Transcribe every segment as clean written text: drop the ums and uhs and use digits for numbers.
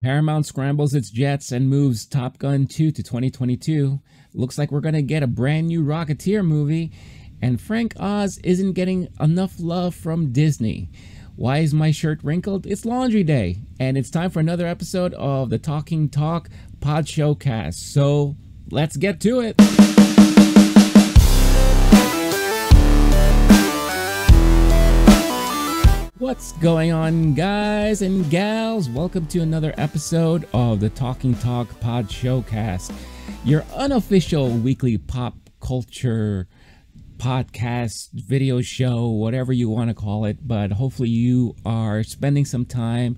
Paramount scrambles its jets and moves Top Gun 2 to 2022. Looks like we're gonna get a brand new Rocketeer movie, and Frank Oz isn't getting enough love from Disney. Why is my shirt wrinkled? It's laundry day, and it's time for another episode of the Talking Talk Podshowcast. So let's get to it. What's going on, guys and gals? Welcome to another episode of the Talking Talk Podshowcast, your unofficial weekly pop culture podcast, video show, whatever you want to call it. But hopefully you are spending some time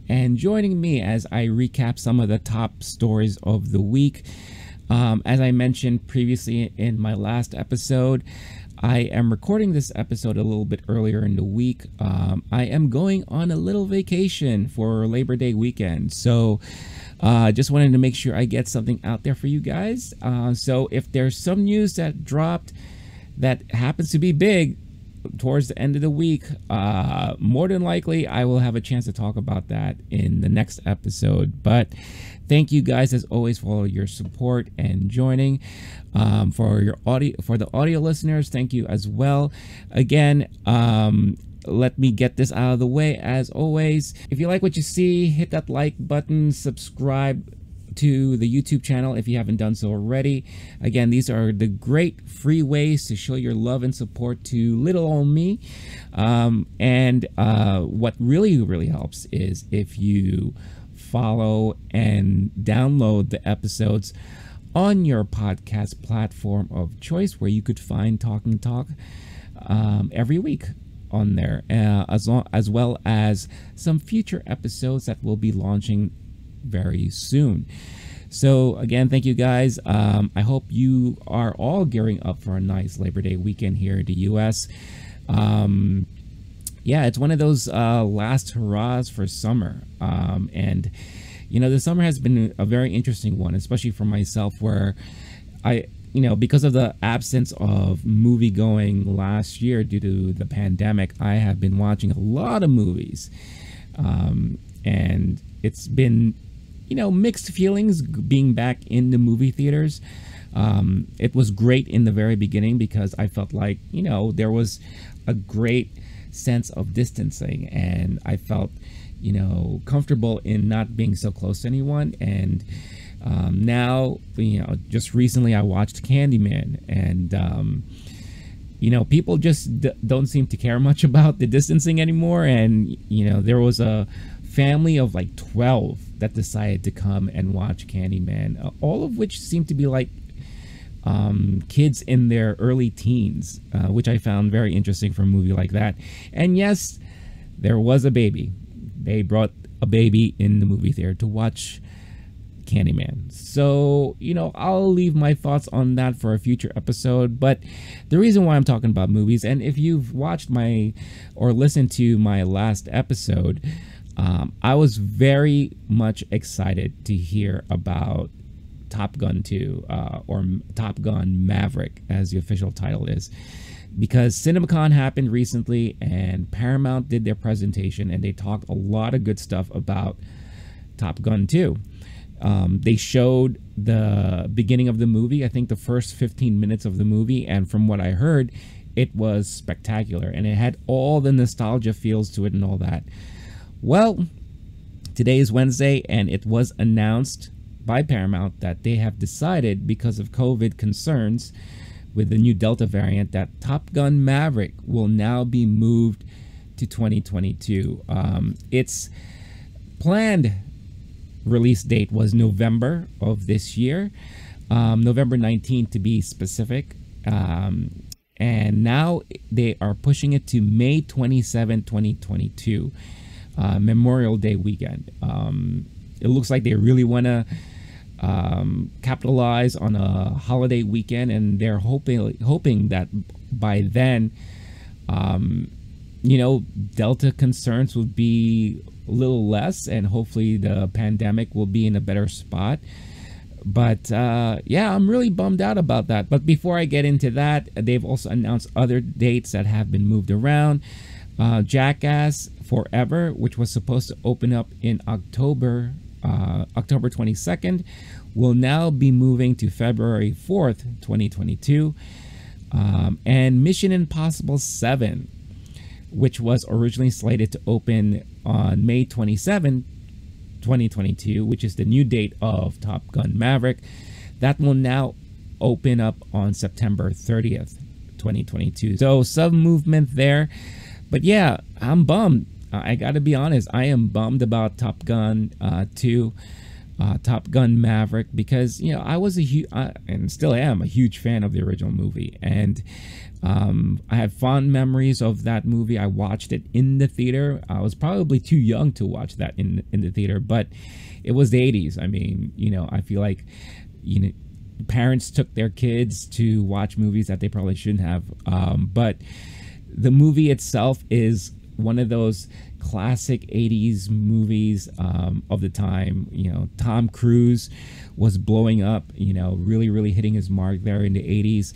and joining me as I recap some of the top stories of the week. As I mentioned previously in my last episode, I am recording this episode a little bit earlier in the week. I am going on a little vacation for Labor Day weekend. So just wanted to make sure I get something out there for you guys. So if there's some news that dropped that happens to be big towards the end of the week, more than likely I will have a chance to talk about that in the next episode. But thank you guys as always for all your support and joining. For the audio listeners, thank you as well. Again, let me get this out of the way as always. If you like what you see, hit that like button, subscribe to the YouTube channel if you haven't done so already. Again, these are the great free ways to show your love and support to little old me. What really helps is if you follow and download the episodes on your podcast platform of choice, where you could find Talking Talk every week on there, as well as some future episodes that will be launching very soon. So again, thank you guys. I hope you are all gearing up for a nice Labor Day weekend here in the US. Yeah, it's one of those last hurrahs for summer. And you know, the summer has been a very interesting one, especially for myself, where because of the absence of movie going last year due to the pandemic, I have been watching a lot of movies. And it's been, mixed feelings being back in the movie theaters. It was great in the very beginning because I felt like, there was a great sense of distancing, and I felt comfortable in not being so close to anyone. And now, just recently I watched Candyman, and people just don't seem to care much about the distancing anymore. And there was a family of like 12 that decided to come and watch Candyman, all of which seemed to be like kids in their early teens, which I found very interesting for a movie like that. And yes, there was a baby. They brought a baby in the movie theater to watch Candyman. So, I'll leave my thoughts on that for a future episode. But the reason why I'm talking about movies, and if you've watched or listened to my last episode, I was very much excited to hear about Top Gun 2, or Top Gun Maverick, as the official title is. Because CinemaCon happened recently and Paramount did their presentation, and they talked a lot of good stuff about Top Gun 2. They showed the beginning of the movie, I think the first 15 minutes of the movie, and from what I heard, it was spectacular, and it had all the nostalgia feels to it and all that. Well, today is Wednesday, and it was announced by Paramount that they have decided, because of COVID concerns with the new Delta variant, that Top Gun Maverick will now be moved to 2022. Its planned release date was November of this year, November 19th to be specific. And now they are pushing it to May 27, 2022, Memorial Day weekend. It looks like they really want to capitalize on a holiday weekend, and they're hoping that by then, Delta concerns will be a little less, and hopefully the pandemic will be in a better spot. But yeah, I'm really bummed out about that. But before I get into that, they've also announced other dates that have been moved around. Jackass Forever, which was supposed to open up in October October 22nd, will now be moving to February 4th, 2022. And Mission Impossible 7, which was originally slated to open on May 27, 2022, which is the new date of Top Gun Maverick, that will now open up on September 30th, 2022. So some movement there. But yeah, I'm bummed. I gotta be honest, I am bummed about Top Gun 2, Top Gun Maverick, because, you know, I was and still am a huge fan of the original movie, and I have fond memories of that movie. I watched it in the theater. I was probably too young to watch that in the theater, but it was the 80s. I mean, you know, I feel like, you know, parents took their kids to watch movies that they probably shouldn't have, but the movie itself is one of those classic 80s movies of the time. You know, Tom Cruise was blowing up, you know, really hitting his mark there in the 80s.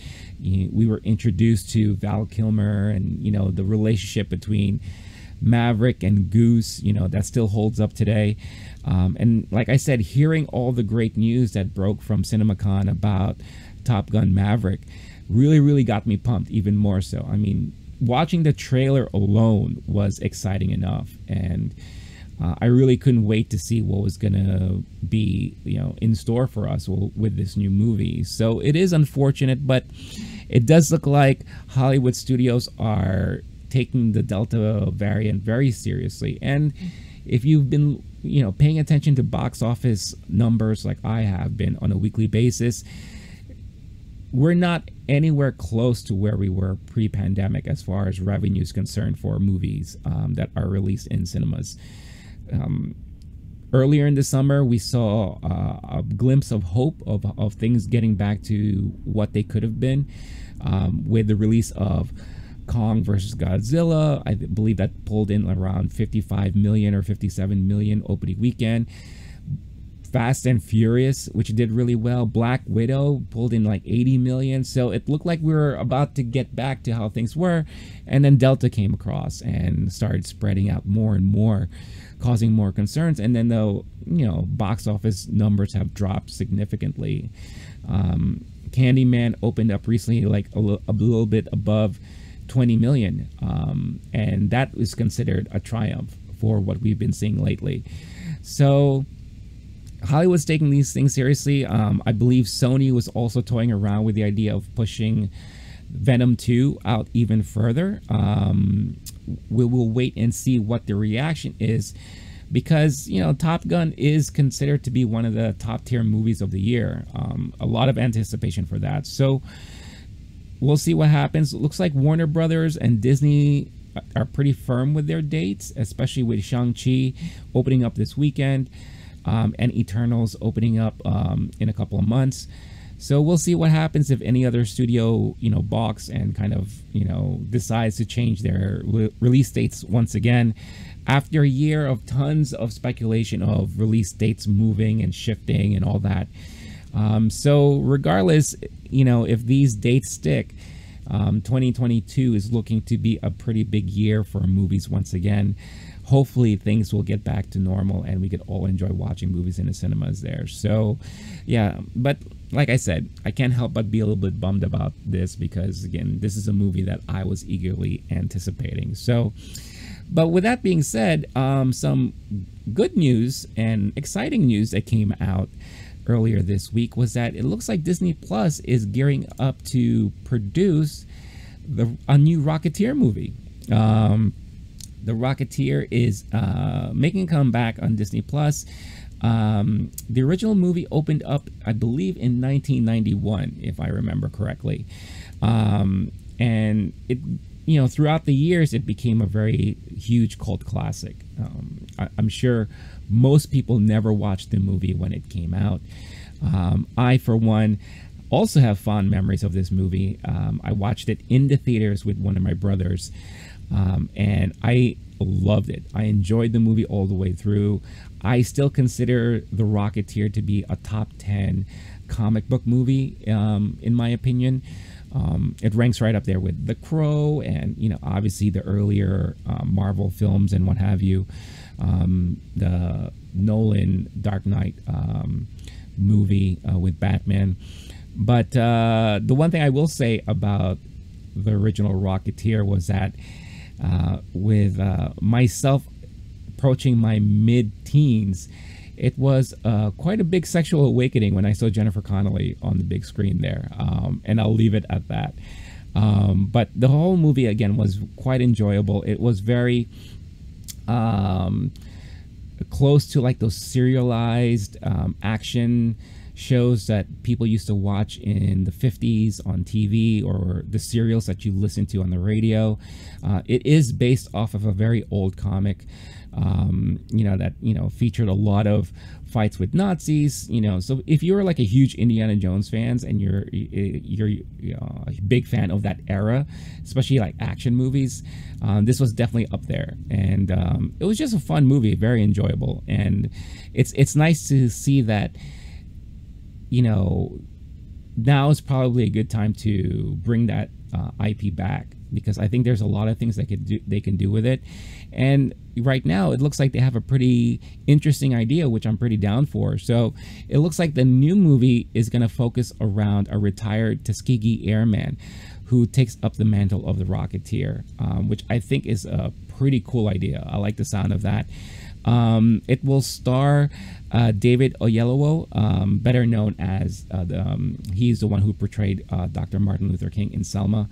We were introduced to Val Kilmer, and, you know, the relationship between Maverick and Goose, you know, that still holds up today. And like I said, hearing all the great news that broke from CinemaCon about Top Gun Maverick really got me pumped even more so. I mean, watching the trailer alone was exciting enough, and I really couldn't wait to see what was gonna be, you know, in store for us with this new movie. So it is unfortunate, but it does look like Hollywood studios are taking the Delta variant very seriously. And if you've been, you know, paying attention to box office numbers like I have been on a weekly basis, we're not anywhere close to where we were pre-pandemic as far as revenue is concerned for movies that are released in cinemas. Earlier in the summer, we saw a glimpse of hope of things getting back to what they could have been with the release of Kong versus Godzilla. I believe that pulled in around 55 million or 57 million opening weekend. Fast and Furious, which did really well. Black Widow pulled in like 80 million. So it looked like we were about to get back to how things were. And then Delta came across and started spreading out more and more, causing more concerns. And then the, you know, box office numbers have dropped significantly. Candyman opened up recently like a little bit above 20 million. And that is considered a triumph for what we've been seeing lately. So Hollywood's taking these things seriously. I believe Sony was also toying around with the idea of pushing Venom 2 out even further. We will wait and see what the reaction is, because, you know, Top Gun is considered to be one of the top tier movies of the year. A lot of anticipation for that. So we'll see what happens. It looks like Warner Brothers and Disney are pretty firm with their dates, especially with Shang-Chi opening up this weekend. And Eternals opening up in a couple of months. So we'll see what happens if any other studio, you know, balks and kind of, you know, decides to change their release dates once again after a year of tons of speculation of release dates moving and shifting and all that. So regardless, you know, if these dates stick, 2022 is looking to be a pretty big year for movies once again. Hopefully things will get back to normal and we could all enjoy watching movies in the cinemas there. So yeah, but like I said, I can't help but be a little bit bummed about this, because again, this is a movie that I was eagerly anticipating. So, but with that being said, some good news and exciting news that came out earlier this week was that it looks like Disney Plus is gearing up to produce a new Rocketeer movie. The Rocketeer is making a comeback on Disney Plus. The original movie opened up, I believe, in 1991, if I remember correctly. And it, you know, throughout the years, it became a very huge cult classic. I'm sure most people never watched the movie when it came out. I, for one, also have fond memories of this movie. I watched it in the theaters with one of my brothers. And I loved it. I enjoyed the movie all the way through. I still consider The Rocketeer to be a top 10 comic book movie, in my opinion. It ranks right up there with The Crow and, you know, obviously the earlier Marvel films and what have you. the Nolan Dark Knight movie with Batman. But the one thing I will say about the original Rocketeer was that with myself approaching my mid-teens, it was quite a big sexual awakening when I saw Jennifer Connelly on the big screen there, and I'll leave it at that. But the whole movie, again, was quite enjoyable. It was very close to like those serialized action shows that people used to watch in the 50s on TV, or the serials that you listen to on the radio. It is based off of a very old comic, that featured a lot of fights with Nazis. So if you're like a huge Indiana Jones fans and you're a big fan of that era, especially like action movies, this was definitely up there. And it was just a fun movie, very enjoyable. And it's nice to see that now is probably a good time to bring that IP back, because I think there's a lot of things they can do with it. And right now it looks like they have a pretty interesting idea, which I'm pretty down for. So it looks like the new movie is going to focus around a retired Tuskegee Airman who takes up the mantle of the Rocketeer, which I think is a pretty cool idea. I like the sound of that. It will star David Oyelowo, better known as he's the one who portrayed Dr. Martin Luther King in Selma.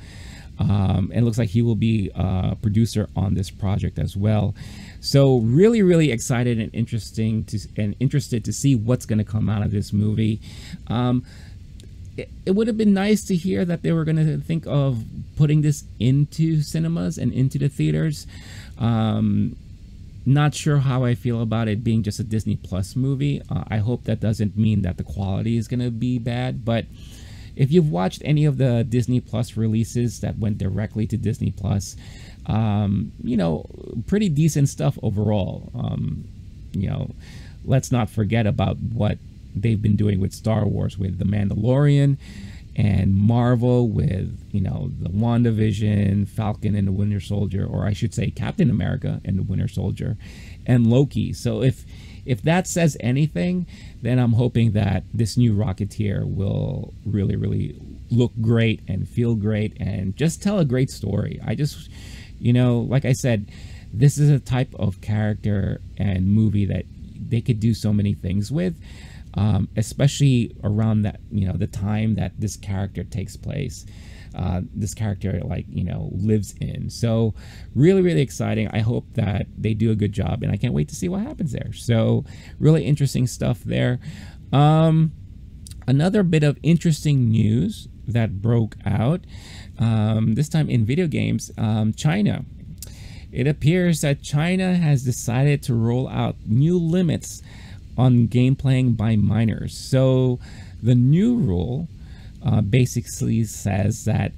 It looks like he will be a producer on this project as well. So really, really excited and interested to see what's going to come out of this movie. It would have been nice to hear that they were going to think of putting this into cinemas and into the theaters. Not sure how I feel about it being just a Disney Plus movie. I hope that doesn't mean that the quality is going to be bad, but if you've watched any of the Disney Plus releases that went directly to Disney Plus, pretty decent stuff overall. Let's not forget about what they've been doing with Star Wars, with The Mandalorian, and Marvel with, the WandaVision, Falcon and the Winter Soldier, or I should say Captain America and the Winter Soldier, and Loki. So if that says anything, then I'm hoping that this new Rocketeer will really, really look great and feel great and just tell a great story. I just, like I said, this is a type of character and movie that they could do so many things with. Especially around that, the time that this character takes place, this character lives in. So really, really exciting. I hope that they do a good job, and I can't wait to see what happens there. So really interesting stuff there. Another bit of interesting news that broke out, this time in video games, China. It appears that China has decided to roll out new limits on game playing by minors. So the new rule basically says that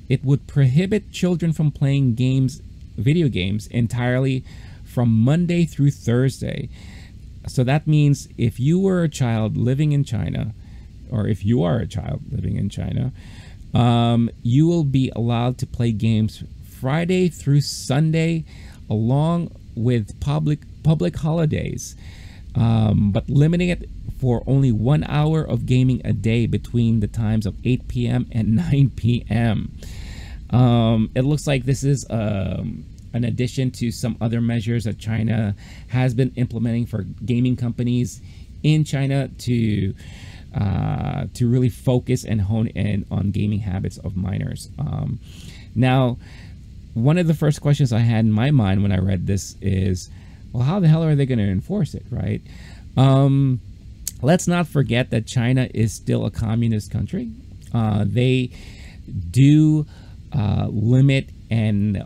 it would prohibit children from playing video games entirely from Monday through Thursday. So that means if you were a child living in China, or if you are a child living in China, you will be allowed to play games Friday through Sunday along with public holidays, but limiting it for only 1 hour of gaming a day between the times of 8 p.m. and 9 p.m. It looks like this is an addition to some other measures that China has been implementing for gaming companies in China to really focus and hone in on gaming habits of minors. Now, one of the first questions I had in my mind when I read this is, well, how the hell are they going to enforce it, right? Let's not forget that China is still a communist country. They do limit and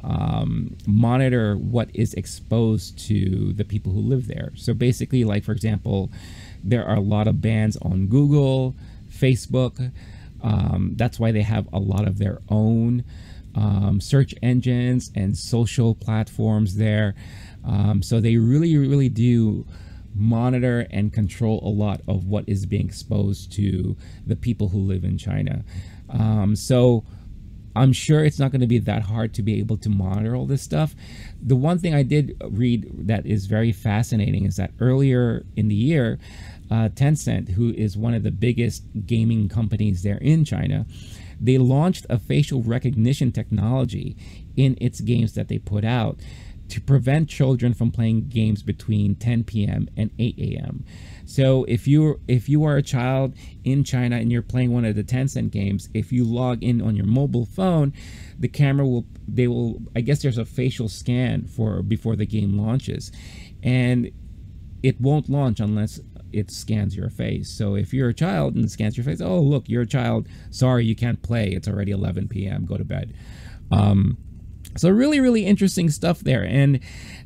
monitor what is exposed to the people who live there. So basically, like, for example, there are a lot of bans on Google, Facebook. That's why they have a lot of their own search engines and social platforms there. So they really, really do monitor and control a lot of what is being exposed to the people who live in China. So I'm sure it's not going to be that hard to be able to monitor all this stuff. The one thing I did read that is very fascinating is that earlier in the year, Tencent, who is one of the biggest gaming companies there in China, they launched a facial recognition technology in its games that they put out to prevent children from playing games between 10 p.m. and 8 a.m. So if you are a child in China and you're playing one of the Tencent games, if you log in on your mobile phone, the camera will I guess there's a facial scan before the game launches, and it won't launch unless it scans your face. So if you're a child and it scans your face, oh look, you're a child, sorry, you can't play, it's already 11 p.m., go to bed. So really interesting stuff there. And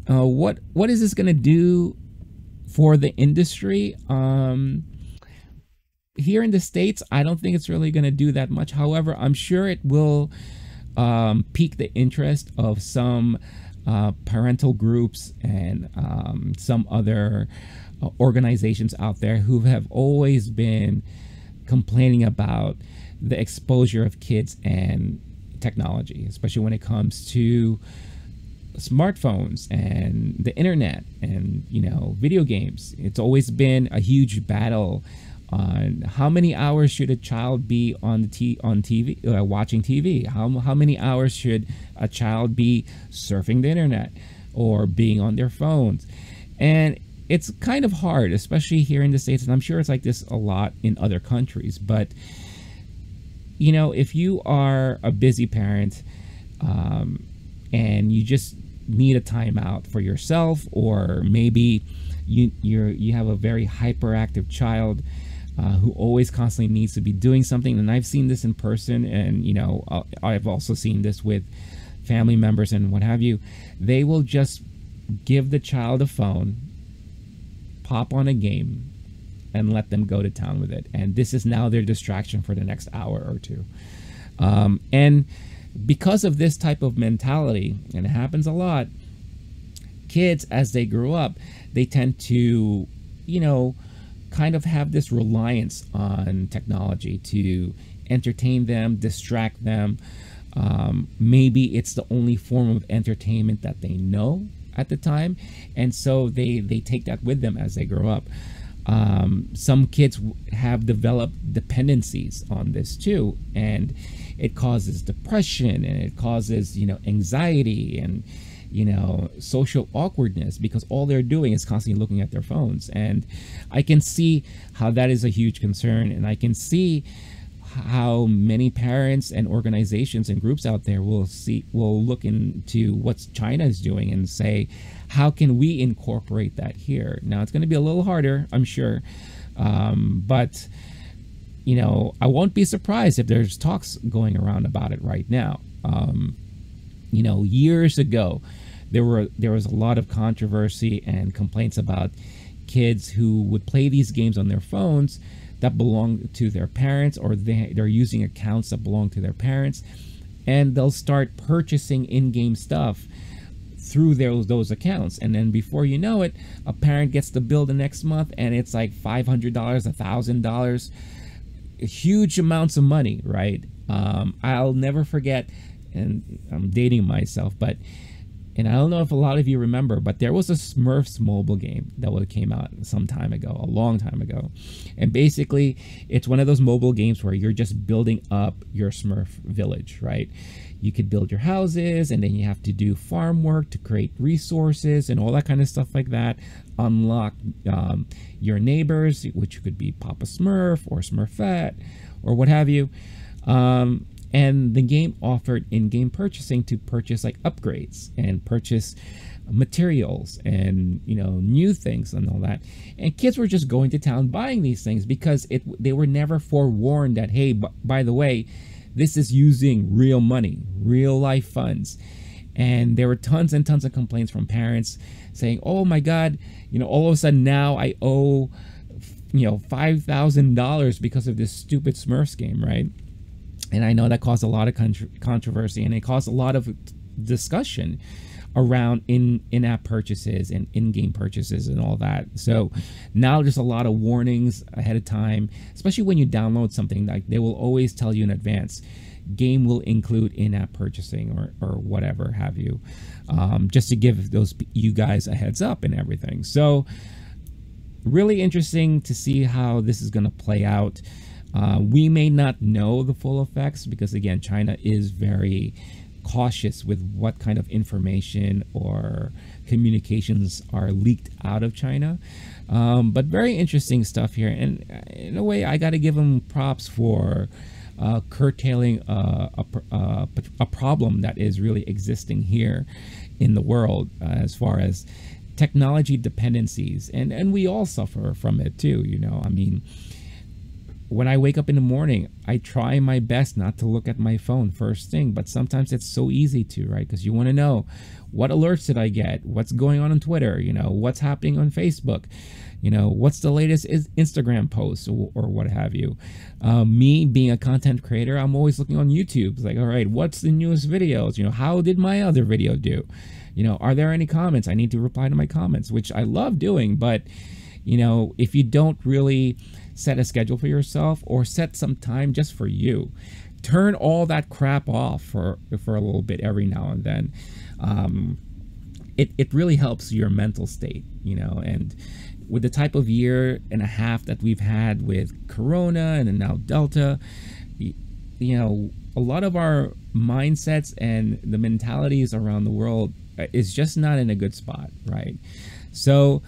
what is this going to do for the industry? Here in the States, I don't think it's really going to do that much. However, I'm sure it will pique the interest of some parental groups and some other organizations out there who have always been complaining about the exposure of kids and technology, especially when it comes to smartphones and the internet and, you know, video games. It's always been a huge battle on how many hours should a child be on TV, watching TV. How many hours should a child be surfing the internet or being on their phones? And it's kind of hard, especially here in the States, and I'm sure it's like this a lot in other countries. But you know, if you are a busy parent and you just need a timeout for yourself, or maybe you have a very hyperactive child who always constantly needs to be doing something, and I've seen this in person, and you know, I've also seen this with family members and what have you. They will just give the child a phone, pop on a game, and let them go to town with it. And this is now their distraction for the next hour or two. And because of this type of mentality, and it happens a lot, kids, as they grow up, they tend to, you know, kind of have this reliance on technology to entertain them, distract them. Maybe it's the only form of entertainment that they know at the time. And so they take that with them as they grow up. Some kids have developed dependencies on this too, and it causes depression, and it causes, you know, anxiety and, you know, social awkwardness, because all they're doing is constantly looking at their phones. And I can see how that is a huge concern, and I can see how many parents and organizations and groups out there will look into what China is doing and say, how can we incorporate that here? Now, it's going to be a little harder, I'm sure, but you know, I won't be surprised if there's talks going around about it right now. You know, years ago, there was a lot of controversy and complaints about kids who would play these games on their phones that belong to their parents, or they're using accounts that belong to their parents, and they'll start purchasing in-game stuff through those accounts, and then before you know it, a parent gets the bill the next month, and it's like $500, $1,000, huge amounts of money, right? I'll never forget, and I'm dating myself, but, and I don't know if a lot of you remember, but there was a Smurfs mobile game that came out some time ago, a long time ago. And basically, it's one of those mobile games where you're just building up your Smurf village, right? You could build your houses, and then you have to do farm work to create resources and all that kind of stuff like that. Unlock your neighbors, which could be Papa Smurf or Smurfette or what have you. And the game offered in-game purchasing to purchase like upgrades and purchase materials and, you know, new things and all that. And kids were just going to town buying these things because they were never forewarned that, hey, by the way, this is using real money, real life funds. And there were tons and tons of complaints from parents saying, oh my God, you know, all of a sudden now I owe, you know, $5,000 because of this stupid Smurfs game, right? And I know that caused a lot of controversy, and it caused a lot of discussion around in-app purchases and in-game purchases and all that. So now there's a lot of warnings ahead of time, especially when you download something. Like, they will always tell you in advance, game will include in-app purchasing or whatever have you, just to give you guys a heads up and everything. So really interesting to see how this is going to play out. We may not know the full effects because, again, China is very cautious with what kind of information or communications are leaked out of China. But very interesting stuff here. And in a way, I got to give them props for curtailing a problem that is really existing here in the world as far as technology dependencies. And we all suffer from it too, you know. I mean, when I wake up in the morning, I try my best not to look at my phone first thing, but sometimes it's so easy to, right? Because you want to know, what alerts did I get? What's going on Twitter? You know, what's happening on Facebook? You know, what's the latest Instagram post or what have you? Me being a content creator, I'm always looking on YouTube. It's like, all right, what's the newest videos? You know, how did my other video do? You know, are there any comments? I need to reply to my comments, which I love doing. But, you know, if you don't really set a schedule for yourself or set some time just for you, turn all that crap off for a little bit every now and then. It really helps your mental state, you know. And with the type of year and a half that we've had with Corona and then now Delta, you know, a lot of our mindsets and the mentalities around the world is just not in a good spot, right? So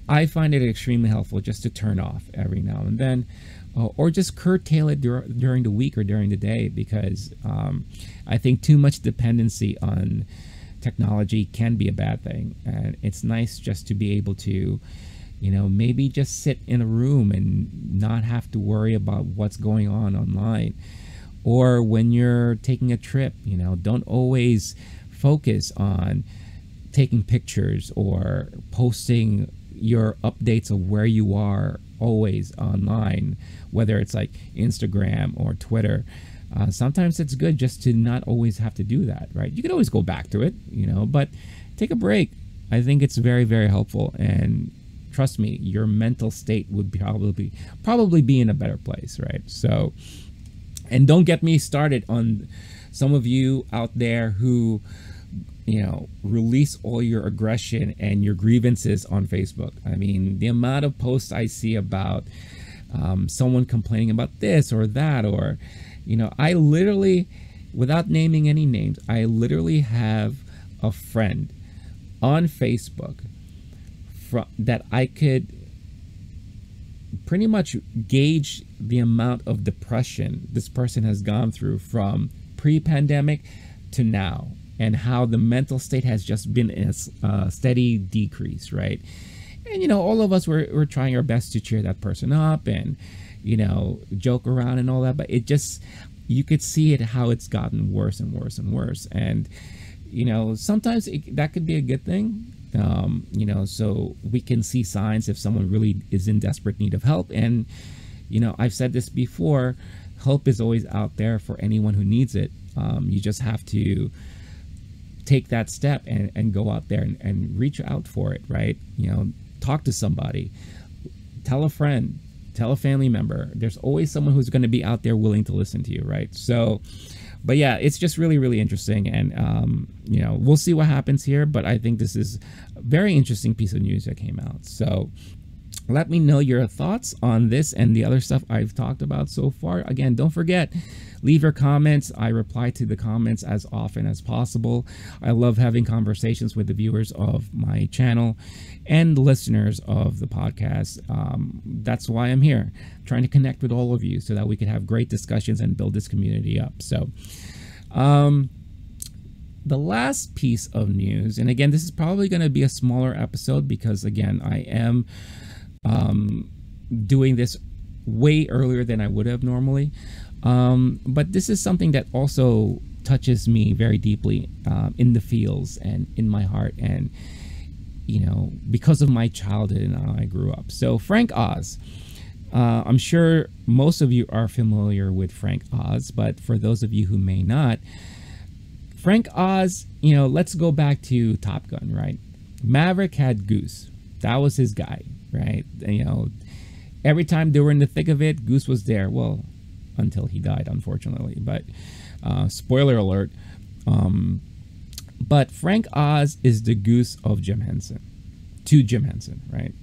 I find it extremely helpful just to turn off every now and then, or just curtail it during the week or during the day, because I think too much dependency on technology can be a bad thing. And it's nice just to be able to, you know, maybe just sit in a room and not have to worry about what's going on online. Or when you're taking a trip, you know, don't always focus on taking pictures or posting your updates of where you are always online, whether it's like Instagram or Twitter. Sometimes it's good just to not always have to do that, right? You can always go back to it, you know, but take a break. I think it's very, very helpful. And trust me, your mental state would probably be in a better place, right? So, and don't get me started on some of you out there who, you know, release all your aggression and your grievances on Facebook. I mean, the amount of posts I see about someone complaining about this or that, or, you know, I literally, without naming any names, I literally have a friend on Facebook that I could pretty much gauge the amount of depression this person has gone through from pre-pandemic to now, and how the mental state has just been in a steady decrease, right? And, you know, all of us, we're trying our best to cheer that person up and, you know, joke around and all that, but it just, you could see it, how it's gotten worse and worse and worse. And, you know, sometimes that could be a good thing, you know, so we can see signs if someone really is in desperate need of help. And, you know, I've said this before, help is always out there for anyone who needs it. You just have to take that step and go out there and reach out for it, right? You know, talk to somebody, tell a friend, tell a family member. There's always someone who's going to be out there willing to listen to you, right? So, but yeah, it's just really, really interesting. And, you know, we'll see what happens here, but I think this is a very interesting piece of news that came out. So let me know your thoughts on this and the other stuff I've talked about so far. Again, don't forget, leave your comments. I reply to the comments as often as possible. I love having conversations with the viewers of my channel and the listeners of the podcast. That's why I'm here, trying to connect with all of you so that we can have great discussions and build this community up. So, the last piece of news, and again, this is probably going to be a smaller episode because, again, I am doing this way earlier than I would have normally. But this is something that also touches me very deeply in the feels and in my heart, and, you know, because of my childhood and how I grew up. So Frank Oz, I'm sure most of you are familiar with Frank Oz, but for those of you who may not, Frank Oz, you know, let's go back to Top Gun, right? Maverick had Goose. That was his guy, right? You know, every time they were in the thick of it, Goose was there. Well, until he died, unfortunately. But spoiler alert. But Frank Oz is the goose of Jim Henson, to Jim Henson, right?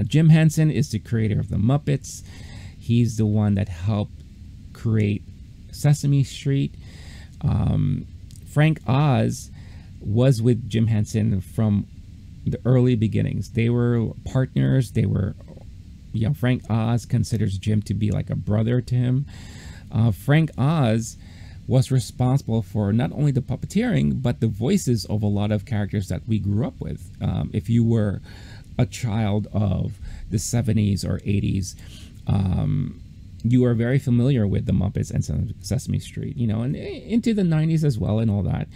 Jim Henson is the creator of the Muppets. He's the one that helped create Sesame Street. Frank Oz was with Jim Henson from the early beginnings. They were partners. They were, Frank Oz considers Jim to be like a brother to him. Frank Oz was responsible for not only the puppeteering, but the voices of a lot of characters that we grew up with. If you were a child of the 70s or 80s, you are very familiar with the Muppets and Sesame Street, and into the 90s as well and all that.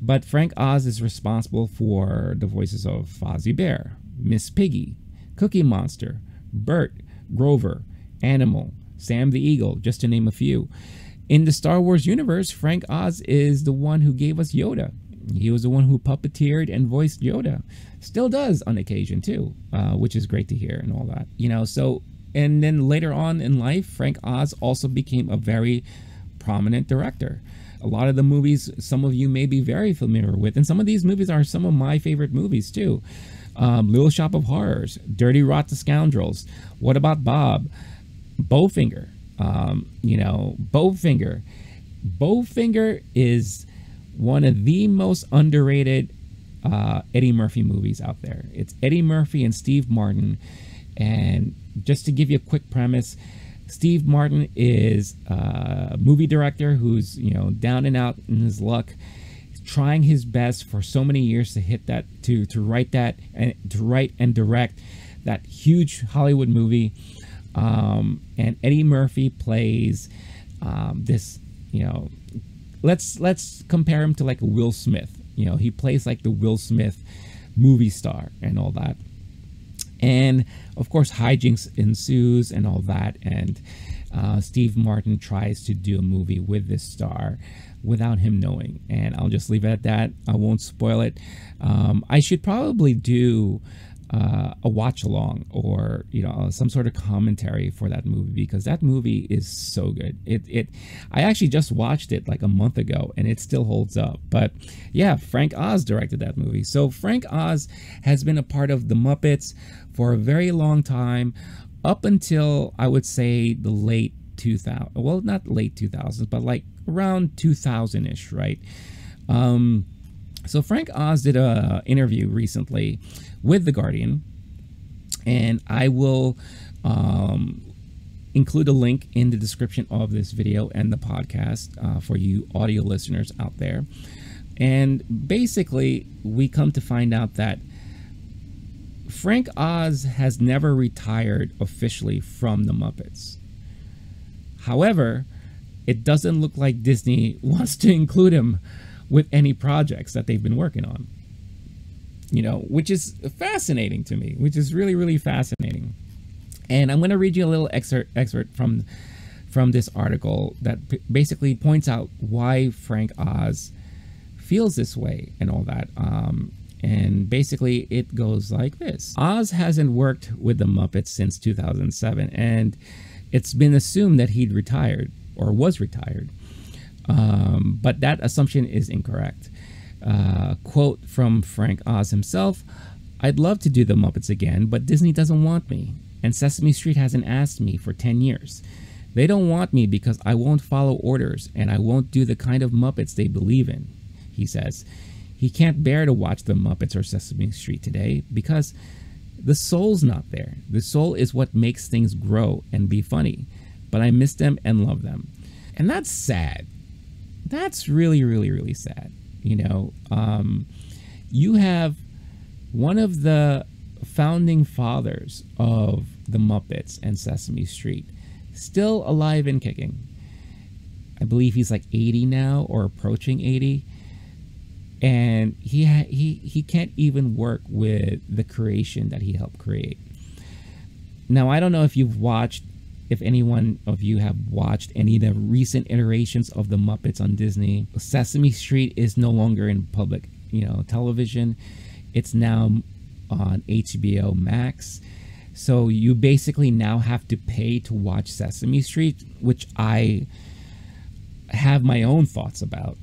But Frank Oz is responsible for the voices of Fozzie Bear, Miss Piggy, Cookie Monster, Bert, Grover, Animal, Sam the Eagle, just to name a few. In the Star Wars universe, Frank Oz is the one who gave us Yoda. He was the one who puppeteered and voiced Yoda. Still does on occasion too, which is great to hear and all that. And then later on in life, Frank Oz also became a very prominent director. A lot of the movies some of you may be very familiar with, and some of these movies are some of my favorite movies too. Little Shop of Horrors, Dirty Rotten Scoundrels, What About Bob, Bowfinger. Bowfinger. Bowfinger is one of the most underrated Eddie Murphy movies out there. It's Eddie Murphy and Steve Martin. And just to give you a quick premise, Steve Martin is a movie director who's, down and out in his luck. He's trying his best for so many years to hit that, to write that, and to write and direct that huge Hollywood movie. And Eddie Murphy plays this, let's compare him to like a Will Smith. He plays like the Will Smith movie star and all that. And of course, hijinks ensues and all that. And Steve Martin tries to do a movie with this star without him knowing. And I'll just leave it at that. I won't spoil it. I should probably do a watch along or some sort of commentary for that movie, because that movie is so good. I actually just watched it like a month ago and it still holds up. But yeah, Frank Oz directed that movie. So Frank Oz has been a part of the Muppets for a very long time, up until I would say the late 2000s. Well, not late 2000s, but like around 2000-ish, right? So Frank Oz did a interview recently with The Guardian, and I will include a link in the description of this video and the podcast for you audio listeners out there. And basically, we come to find out that Frank Oz has never retired officially from the Muppets. However, it doesn't look like Disney wants to include him with any projects that they've been working on. Which is fascinating to me, which is really, really fascinating. And I'm going to read you a little excerpt from this article that basically points out why Frank Oz feels this way and all that. And basically it goes like this. Oz hasn't worked with the Muppets since 2007, and it's been assumed that he'd retired or was retired. But that assumption is incorrect. Quote from Frank Oz himself: "I'd love to do the Muppets again, but Disney doesn't want me, and Sesame Street hasn't asked me for 10 years. They don't want me because I won't follow orders and I won't do the kind of Muppets they believe in," he says. He can't bear to watch the Muppets or Sesame Street today because the soul's not there. The soul is what makes things grow and be funny, but I miss them and love them. And that's sad. That's really, really, really sad. You have one of the founding fathers of the Muppets and Sesame Street still alive and kicking. I believe he's like 80 now or approaching 80. And he can't even work with the creation that he helped create. Now, I don't know if anyone of you have watched any of the recent iterations of the Muppets on Disney. Sesame Street is no longer in public, television. It's now on HBO Max. So you basically now have to pay to watch Sesame Street, which I have my own thoughts about.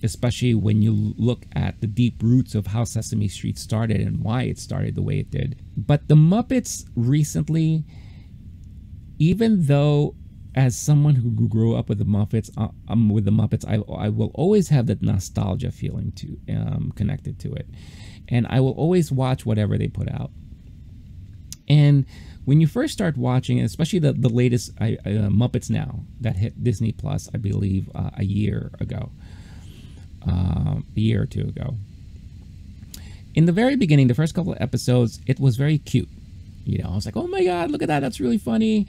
Especially when you look at the deep roots of how Sesame Street started and why it started the way it did. But the Muppets recently, even though as someone who grew up with the Muppets, I will always have that nostalgia feeling to connected to it, and I will always watch whatever they put out. And when you first start watching, especially the latest Muppets Now that hit Disney Plus, I believe a year or two ago. In the very beginning, the first couple of episodes, it was very cute. You know, I was like, oh my God, look at that. That's really funny.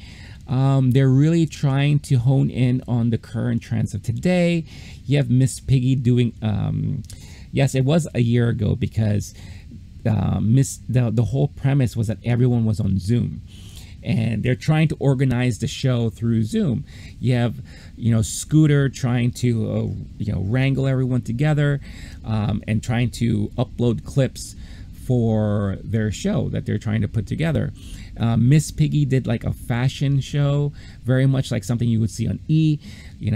They're really trying to hone in on the current trends of today. You have Miss Piggy doing, yes, it was a year ago because the whole premise was that everyone was on Zoom. And they're trying to organize the show through Zoom. You have, Scooter trying to, wrangle everyone together and trying to upload clips for their show that they're trying to put together. Miss Piggy did like a fashion show, very much like something you would see on E!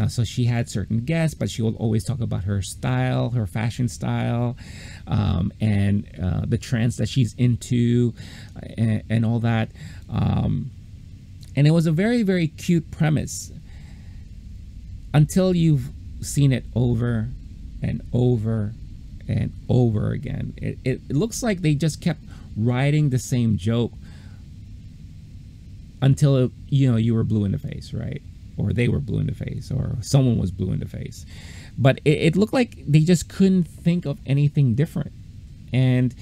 So she had certain guests, but she will always talk about her style, her fashion style, and the trends that she's into and all that. And it was a very, very cute premise until you've seen it over and over and over again. It looks like they just kept writing the same joke until you were blue in the face, right? Or they were blue in the face, or someone was blue in the face. But it looked like they just couldn't think of anything different, and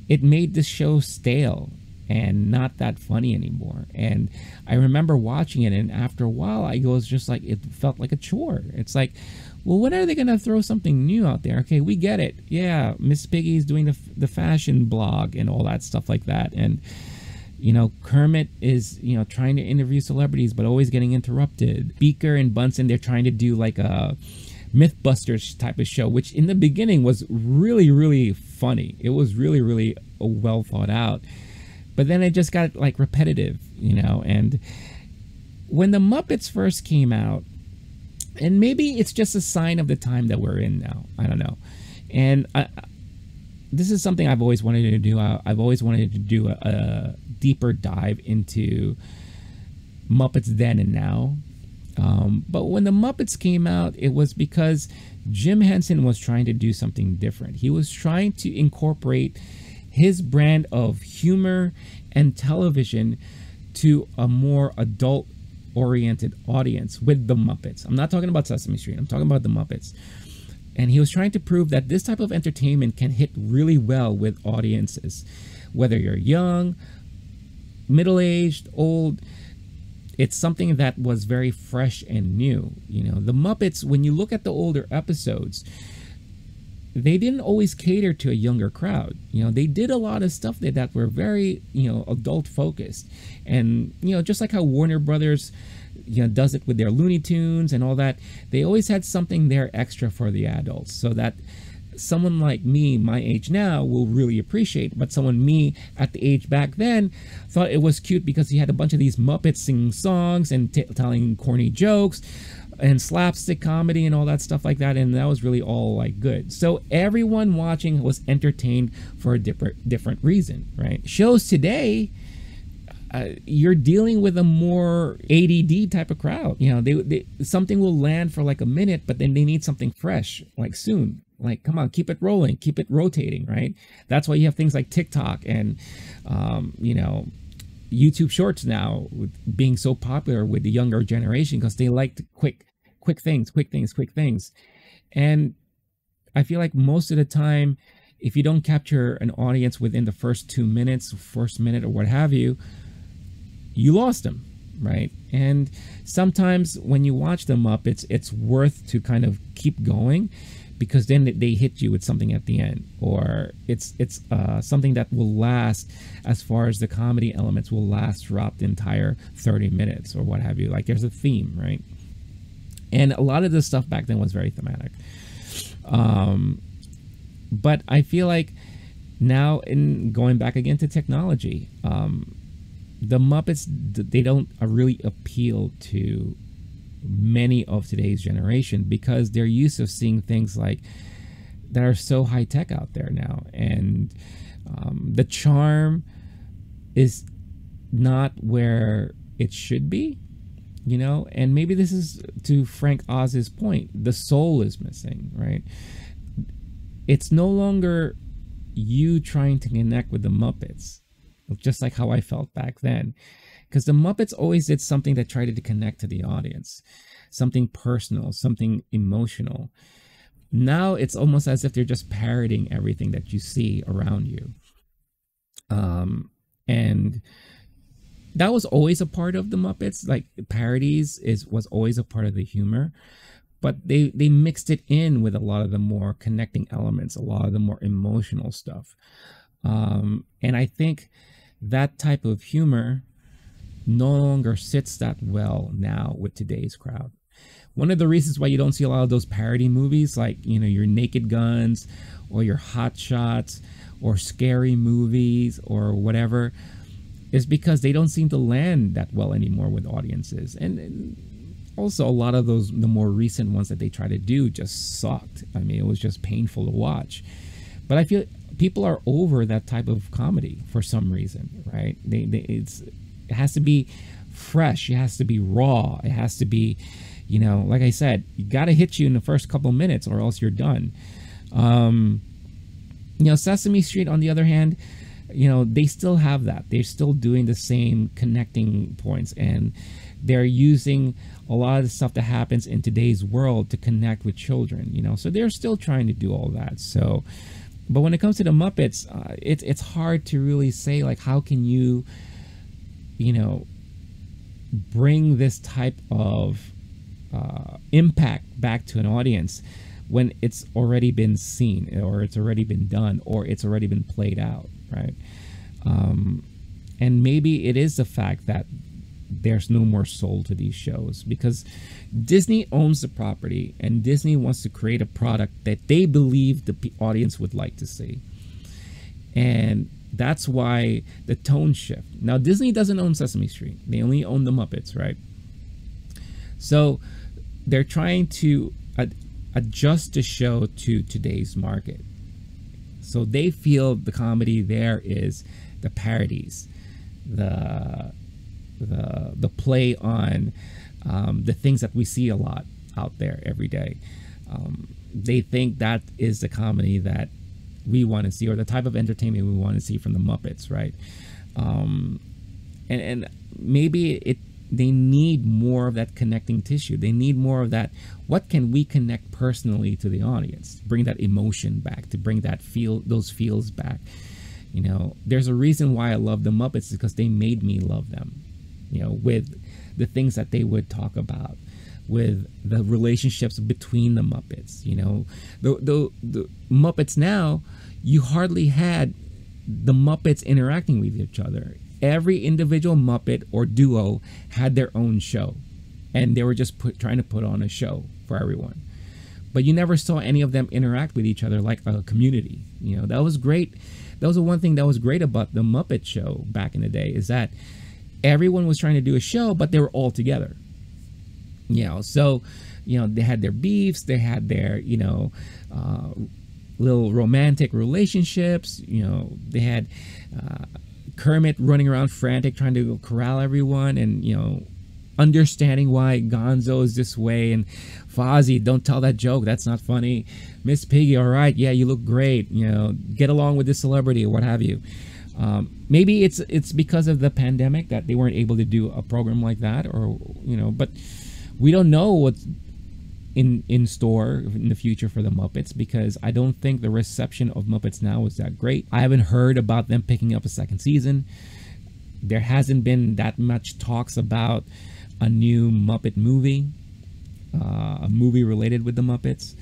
it made the show stale and not that funny anymore. And I remember watching it, and after a while, I was just like, it felt like a chore. It's like, well, when are they gonna throw something new out there? Okay, we get it. Yeah, Miss Piggy's doing the fashion blog and all that stuff like that, and Kermit is, trying to interview celebrities, but always getting interrupted. Beaker and Bunsen, they're trying to do like a Mythbusters type of show, which in the beginning was really, really funny. It was really, really well thought out. But then it just got like repetitive, and when the Muppets first came out, and maybe it's just a sign of the time that we're in now, I don't know. And this is something I've always wanted to do. I've always wanted to do a deeper dive into Muppets then and now. But when the Muppets came out, it was because Jim Henson was trying to do something different. He was trying to incorporate his brand of humor and television to a more adult-oriented audience with the Muppets. I'm not talking about Sesame Street. I'm talking about the Muppets. And he was trying to prove that this type of entertainment can hit really well with audiences, whether you're young, middle-aged, old. It's something that was very fresh and new. The Muppets, when you look at the older episodes, they didn't always cater to a younger crowd. They did a lot of stuff that were very, adult focused. And, just like how Warner Brothers, does it with their Looney Tunes and all that, they always had something there extra for the adults, so that someone like me, my age now, will really appreciate. But someone me at the age back then thought it was cute because he had a bunch of these Muppets singing songs and telling corny jokes and slapstick comedy and all that stuff like that, and that was really all like good. So everyone watching was entertained for a different reason, right? Shows today, you're dealing with a more ADD type of crowd. They something will land for like a minute, but then they need something fresh, like soon. Like, come on, keep it rolling, keep it rotating, right? That's why you have things like TikTok and, YouTube Shorts now being so popular with the younger generation because they like quick things. And I feel like most of the time, if you don't capture an audience within the first minute or what have you, you lost them, right? And sometimes when you watch the Muppets, it's worth to kind of keep going, because then they hit you with something at the end, or it's something that will last, as far as the comedy elements will last throughout the entire 30 minutes or what have you. Like, there's a theme, right? And a lot of this stuff back then was very thematic. But I feel like Now, in going back again to technology, the Muppets, they don't really appeal to many of today's generation because they're used to seeing things like that are so high tech out there now, and the charm is not where it should be, you know. And maybe this is to Frank Oz's point, the soul is missing, right? It's no longer you trying to connect with the Muppets, just like how I felt back then, because the Muppets always did something that tried to connect to the audience, something personal, something emotional. Now it's almost as if they're just parroting everything that you see around you. And that was always a part of the Muppets. Like, parodies was always a part of the humor, but they mixed it in with a lot of the more connecting elements, a lot of the more emotional stuff. And I think that type of humor no longer sits that well now with today's crowd. One of the reasons why you don't see a lot of those parody movies, like, you know, your Naked Guns or your Hot Shots or scary movies or whatever, is because they don't seem to land that well anymore with audiences. And also a lot of those, the more recent ones that they try to do, just sucked. I mean, it was just painful to watch. But I feel people are over that type of comedy for some reason, right? It has to be fresh. It has to be raw. It has to be, you know, like I said, you got to hit you in the first couple of minutes or else you're done. You know, Sesame Street, on the other hand, you know, they still have that. They're still doing the same connecting points, and they're using a lot of the stuff that happens in today's world to connect with children, you know, so they're still trying to do all that. So, but when it comes to the Muppets, it's hard to really say, like, how can you, you know, bring this type of impact back to an audience when it's already been seen, or it's already been done, or it's already been played out, right? And maybe it is the fact that there's no more soul to these shows because Disney owns the property and Disney wants to create a product that they believe the audience would like to see. And that's why the tone shift. Now, Disney doesn't own Sesame Street. They only own the Muppets, right? So they're trying to adjust the show to today's market. So they feel the comedy there is the parodies, the play on the things that we see a lot out there every day. They think that is the comedy that we want to see, or the type of entertainment we want to see from the Muppets, right? And maybe they need more of that connecting tissue. They need more of that. What can we connect personally to the audience? Bring that emotion back, to bring that those feels back. You know, there's a reason why I love the Muppets, because they made me love them. You know, with the things that they would talk about, with the relationships between the Muppets. You know, the Muppets now, you hardly had the Muppets interacting with each other. Every individual Muppet or duo had their own show, and they were just trying to put on a show for everyone. But you never saw any of them interact with each other like a community. You know, that was great. That was the one thing that was great about the Muppet Show back in the day, is that everyone was trying to do a show, but they were all together. You know, so, you know, they had their beefs, they had their, you know, little romantic relationships. You know, they had Kermit running around frantic trying to corral everyone, and, you know, understanding why Gonzo is this way, and Fozzie, don't tell that joke, that's not funny. Miss Piggy, all right, yeah, you look great, you know, get along with this celebrity or what have you. Maybe it's because of the pandemic that they weren't able to do a program like that, or, you know, but we don't know what's in store in the future for the Muppets, because I don't think the reception of Muppets Now is that great. I haven't heard about them picking up a second season. There hasn't been that much talks about a new Muppet movie, a movie related with the Muppets.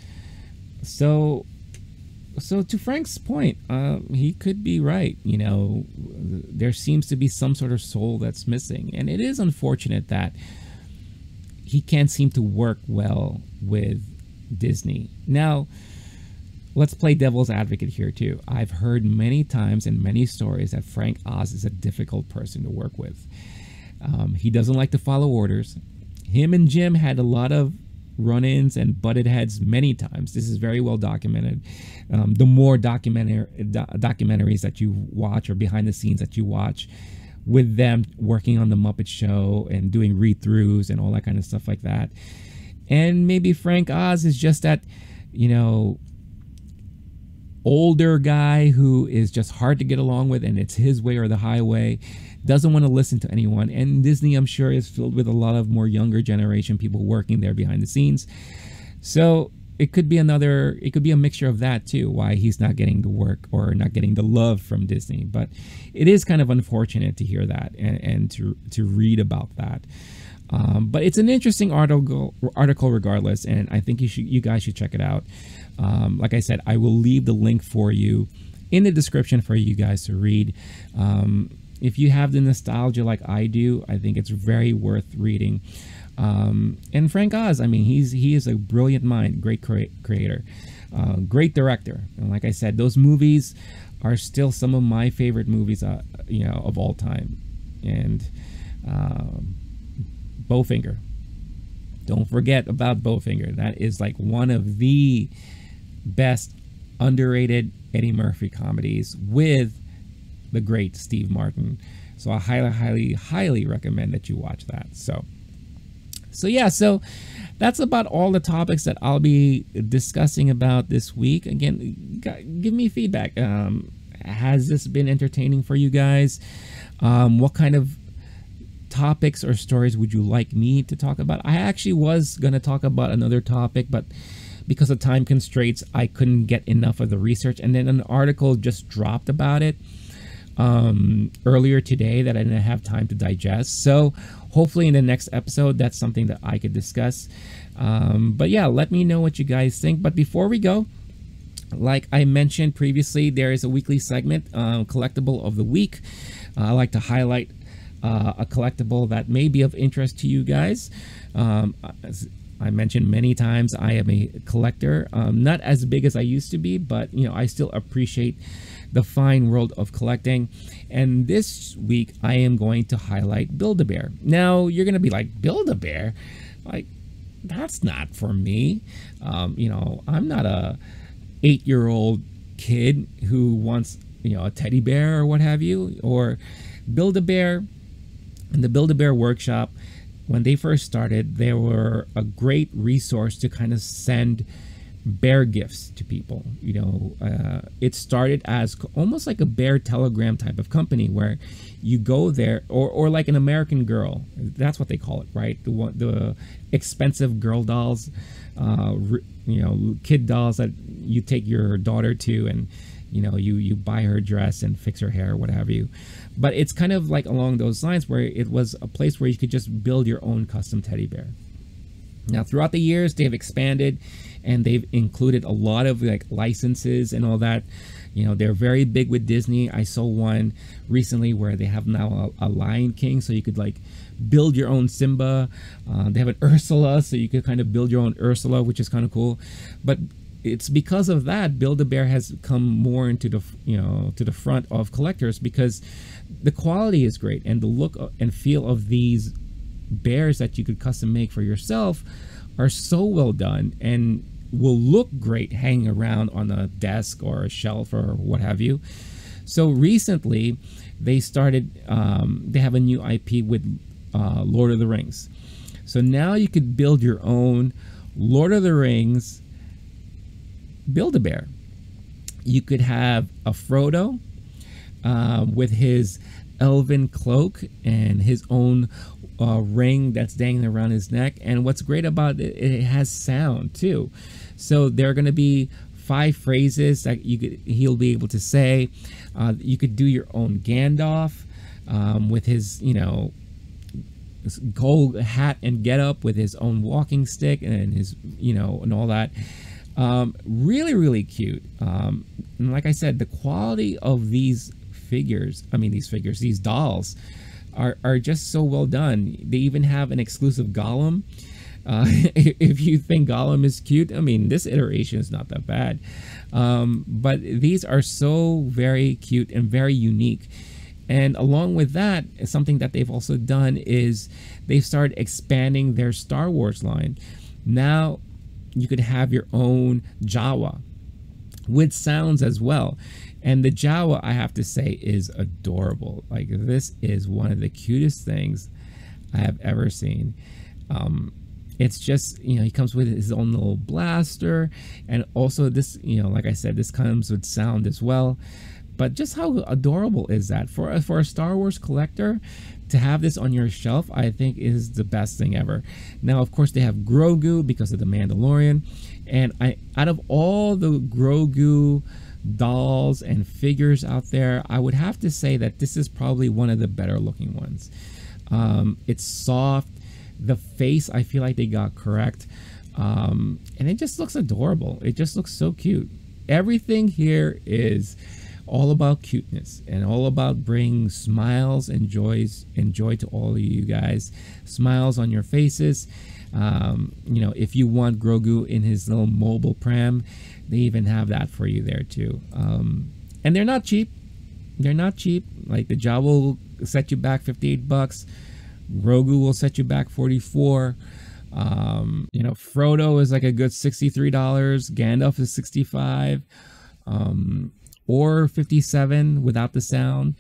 So to Frank's point, he could be right. You know, there seems to be some sort of soul that's missing, and it is unfortunate that he can't seem to work well with Disney. Now, let's play devil's advocate here too. I've heard many times in many stories that Frank Oz is a difficult person to work with. He doesn't like to follow orders. Him and Jim had a lot of run-ins and butted heads many times. This is very well documented. The more documentaries that you watch or behind the scenes that you watch with them working on the Muppet Show and doing read-throughs and all that kind of stuff like that. And maybe Frank Oz is just that, you know, older guy who is just hard to get along with, and it's his way or the highway, doesn't want to listen to anyone. And Disney, I'm sure, is filled with a lot of more younger generation people working there behind the scenes. So it could be a mixture of that too, why he's not getting the work or not getting the love from Disney. But it is kind of unfortunate to hear that and to read about that. But it's an interesting article regardless, and I think you guys should check it out. Like I said, I will leave the link for you in the description for you guys to read. If you have the nostalgia like I do, I think it's very worth reading. And Frank Oz, I mean, he is a brilliant mind, great creator, great director. And like I said, those movies are still some of my favorite movies, you know, of all time. And Bowfinger. Don't forget about Bowfinger. That is like one of the best underrated Eddie Murphy comedies with the great Steve Martin. So I highly recommend that you watch that. So yeah, so that's about all the topics that I'll be discussing about this week. Again, give me feedback. Has this been entertaining for you guys? What kind of topics or stories would you like me to talk about? I actually was going to talk about another topic, but because of time constraints, I couldn't get enough of the research. And then an article just dropped about it earlier today that I didn't have time to digest. So hopefully in the next episode, that's something that I could discuss. But yeah, let me know what you guys think. But before we go, like I mentioned previously, there is a weekly segment, Collectable of the Week. I like to highlight a collectible that may be of interest to you guys. As I mentioned many times, I am a collector, not as big as I used to be, but you know, I still appreciate the fine world of collecting. And this week I am going to highlight Build-A-Bear. Now you're gonna be like, Build-A-Bear? Like, that's not for me. You know, I'm not a 8-year-old kid who wants, you know, a teddy bear or what have you. Or Build-A-Bear and the Build-A-Bear Workshop, when they first started, they were a great resource to kind of send bear gifts to people. You know, it started as almost like a bear telegram type of company where you go there, or like an American Girl, that's what they call it, right? The expensive girl dolls, you know, kid dolls that you take your daughter to, and you know, you buy her dress and fix her hair, what have you. But it's kind of like along those lines, where it was a place where you could just build your own custom teddy bear. Now, throughout the years, they've expanded and they've included a lot of like licenses and all that. You know, they're very big with Disney. I saw one recently where they have now a Lion King, so you could like build your own Simba. They have an Ursula, so you could kind of build your own Ursula, which is kind of cool. But it's because of that Build-A-Bear has come more into the, you know, to the front of collectors, because the quality is great and the look and feel of these bears that you could custom make for yourself are so well done and will look great hanging around on a desk or a shelf or what have you. So recently they started, they have a new IP with Lord of the Rings. So now you could build your own Lord of the Rings Build-A-Bear. You could have a Frodo with his elven cloak and his own ring that's dangling around his neck. And what's great about it, it has sound too. So there are going to be 5 phrases that he'll be able to say. You could do your own Gandalf with his, you know, gold hat and getup with his own walking stick and his, you know, and all that. Really cute. And like I said, the quality of these figures, these dolls are just so well done. They even have an exclusive Gollum If you think Gollum is cute, I mean, this iteration is not that bad. But these are so very cute and very unique. And along with that, something that they've also done is they've started expanding their Star Wars line. Now you could have your own Jawa with sounds as well. And the Jawa, I have to say, is adorable. Like, this is one of the cutest things I have ever seen. It's just, you know, he comes with his own little blaster, and also this, you know, like I said, this comes with sound as well. But just how adorable is that for a Star Wars collector to have this on your shelf? I think is the best thing ever. Now, of course, they have Grogu because of the Mandalorian, and out of all the Grogu dolls and figures out there, I would have to say that this is probably one of the better looking ones. It's soft. The face, I feel like they got correct, and it just looks adorable. It just looks so cute. Everything here is all about cuteness and all about bringing smiles and joy to all of you guys. Smiles on your faces. You know, if you want Grogu in his little mobile pram, they even have that for you there too. And they're not cheap. They're not cheap. Like, the Jawa will set you back $58. Grogu will set you back $44. You know, Frodo is like a good $63. Gandalf is $65. Or $57 without the sound.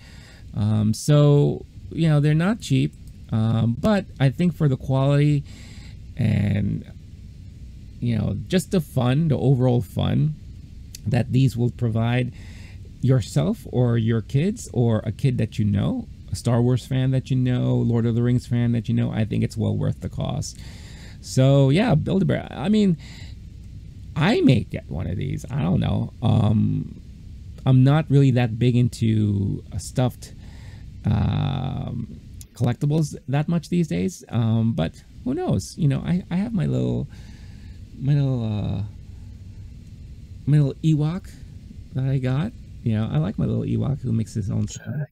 So, you know, they're not cheap. But I think for the quality and, you know, just the fun, the overall fun that these will provide yourself or your kids or a kid that you know, a Star Wars fan that you know, Lord of the Rings fan that you know, I think it's well worth the cost. So yeah, Build-A-Bear. I mean, I may get one of these. I don't know. I'm not really that big into stuffed collectibles that much these days. But who knows? You know, I have my little Ewok that I got. You know, I like my little Ewok who makes his own sound.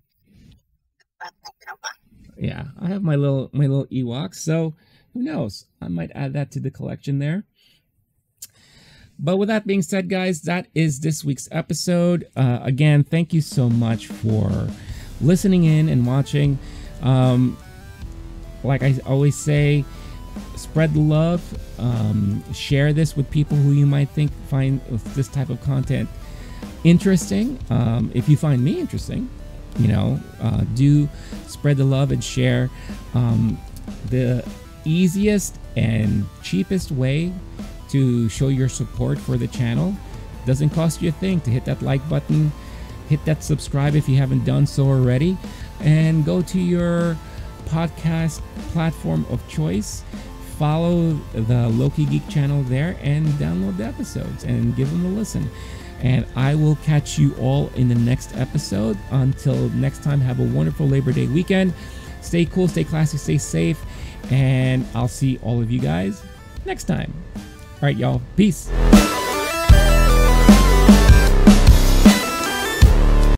Yeah, I have my little Ewok. So who knows? I might add that to the collection there. But with that being said, guys, that is this week's episode. Again, thank you so much for listening in and watching. Like I always say, spread the love. Share this with people who you might find this type of content interesting. If you find me interesting, you know, do spread the love and share. The easiest and cheapest way to show your support for the channel, doesn't cost you a thing, to hit that like button, hit that subscribe if you haven't done so already, and go to your podcast platform of choice, follow the Low-Key Geek channel there, and download the episodes and give them a listen. And I will catch you all in the next episode. Until next time, have a wonderful Labor Day weekend. Stay cool, stay classy, stay safe, and I'll see all of you guys next time. All right, y'all. Peace.